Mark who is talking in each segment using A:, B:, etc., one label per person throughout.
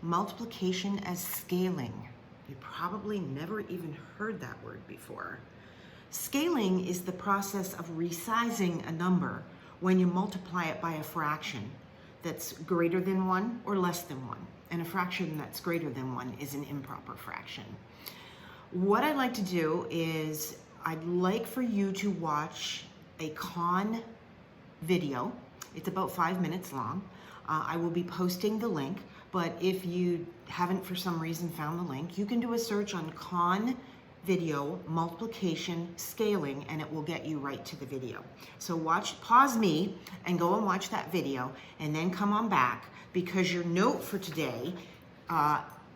A: multiplication as scaling. You probably never even heard that word before. Scaling is the process of resizing a number when you multiply it by a fraction that's greater than 1 or less than 1. And a fraction that's greater than 1 is an improper fraction. What I'd like to do is I'd like for you to watch a con video. It's about 5 minutes long. I will be posting the link, but if you haven't for some reason found the link, you can do a search on con video multiplication scaling and it will get you right to the video. So pause me and go and watch that video and then come on back, because your note for today,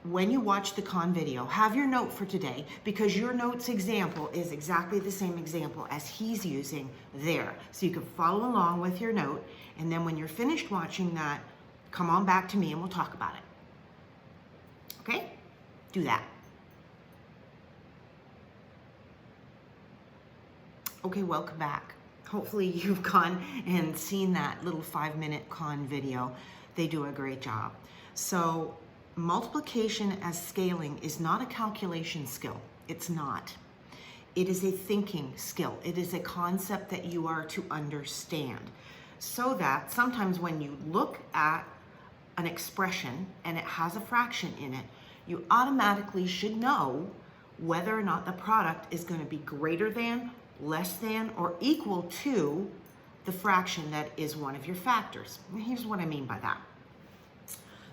A: when you watch the con video, have your note for today, because your note's example is exactly the same example as he's using there. So you can follow along with your note, and then when you're finished watching that, come on back to me and we'll talk about it. Okay? Do that. Okay, welcome back. Hopefully you've gone and seen that little 5-minute con video. They do a great job. So multiplication as scaling is not a calculation skill. It's not. It is a thinking skill. It is a concept that you are to understand, so that sometimes when you look at an expression and it has a fraction in it, you automatically should know whether or not the product is going to be greater than, less than, or equal to the fraction that is one of your factors. And here's what I mean by that.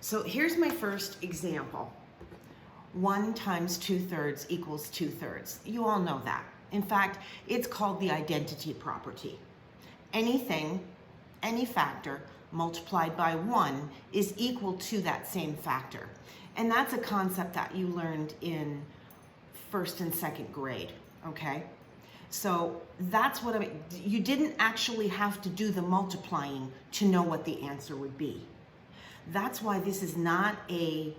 A: So here's my first example. 1 times 2/3 equals 2/3. You all know that. In fact, it's called the identity property. Anything, any factor multiplied by 1 is equal to that same factor. And that's a concept that you learned in 1st and 2nd grade, okay? So that's what you didn't actually have to do the multiplying to know what the answer would be. That's why this is not a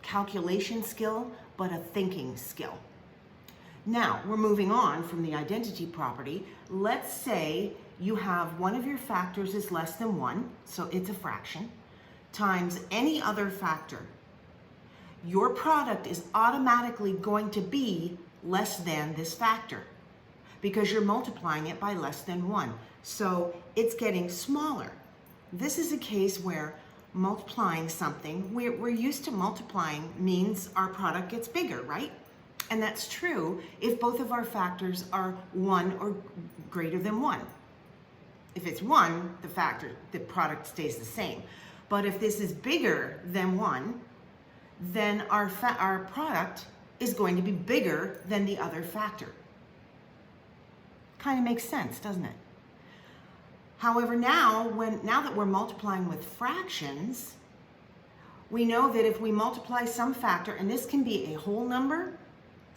A: calculation skill, but a thinking skill. Now, we're moving on from the identity property. Let's say you have one of your factors is less than 1, so it's a fraction, times any other factor. Your product is automatically going to be less than this factor, because you're multiplying it by less than 1. So it's getting smaller. This is a case where multiplying something, we're used to multiplying means our product gets bigger, right? And that's true if both of our factors are 1 or greater than 1. If it's 1, the product stays the same. But if this is bigger than 1, then our product is going to be bigger than the other factor. Kind of makes sense, doesn't it? However, now that we're multiplying with fractions, we know that if we multiply some factor, and this can be a whole number,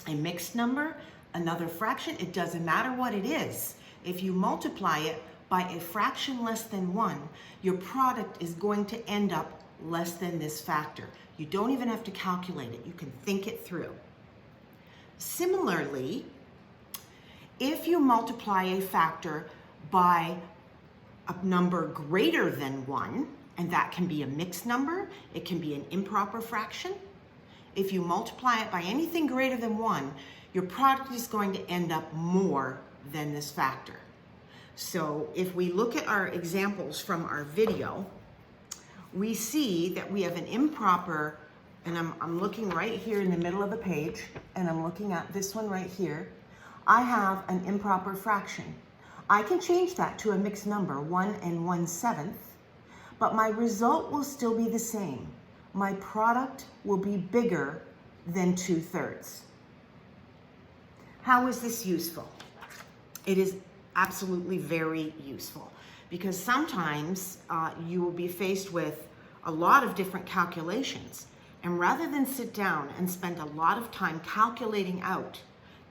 A: a mixed number, another fraction, it doesn't matter what it is. If you multiply it by a fraction less than 1, your product is going to end up less than this factor. You don't even have to calculate it. You can think it through. Similarly, if you multiply a factor by a number greater than 1, and that can be a mixed number, it can be an improper fraction. If you multiply it by anything greater than 1, your product is going to end up more than this factor. So if we look at our examples from our video, we see that we have an improper, and I'm looking right here in the middle of the page, and I'm looking at this one right here. I have an improper fraction. I can change that to a mixed number, 1 1/7, but my result will still be the same. My product will be bigger than 2/3. How is this useful? It is absolutely very useful, because sometimes you will be faced with a lot of different calculations, and rather than sit down and spend a lot of time calculating out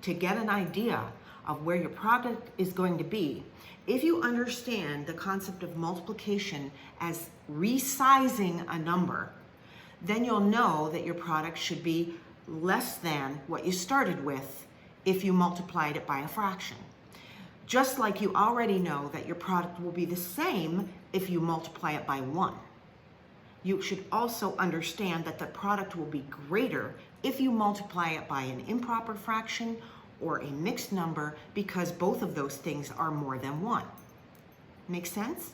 A: to get an idea of where your product is going to be, if you understand the concept of multiplication as resizing a number, then you'll know that your product should be less than what you started with if you multiplied it by a fraction. Just like you already know that your product will be the same if you multiply it by 1. you should also understand that the product will be greater if you multiply it by an improper fraction or a mixed number, because both of those things are more than one. Make sense?